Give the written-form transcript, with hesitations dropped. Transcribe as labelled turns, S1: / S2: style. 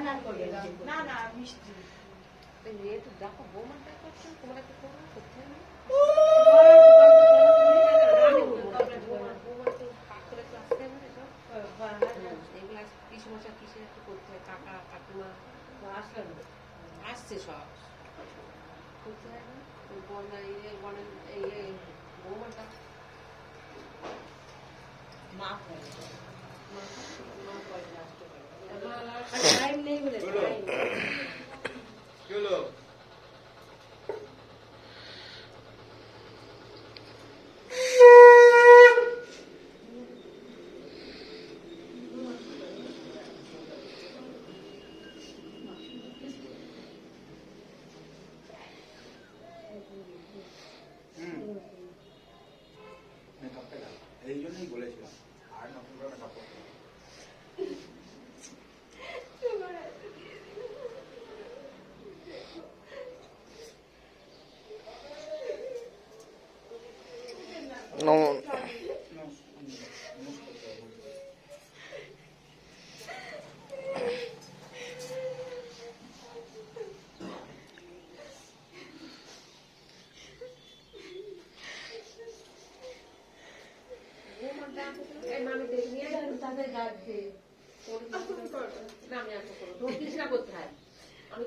S1: না না মিষ্টি
S2: একটু দেখো বৌমাটা করছেন তোমরা কি করবো করতে হবে এগুলা কিছু মশা কিসের একটু করতে হয় কাকা কাকিমা আসছে সব করতে হয় না বন্যা এই বৌমাটা
S1: মা
S2: টাইম নেই বলে
S3: এই জন্যই বলেছিলাম আর নতুন করে কাপড়
S2: আমি আর করতে হয় আমি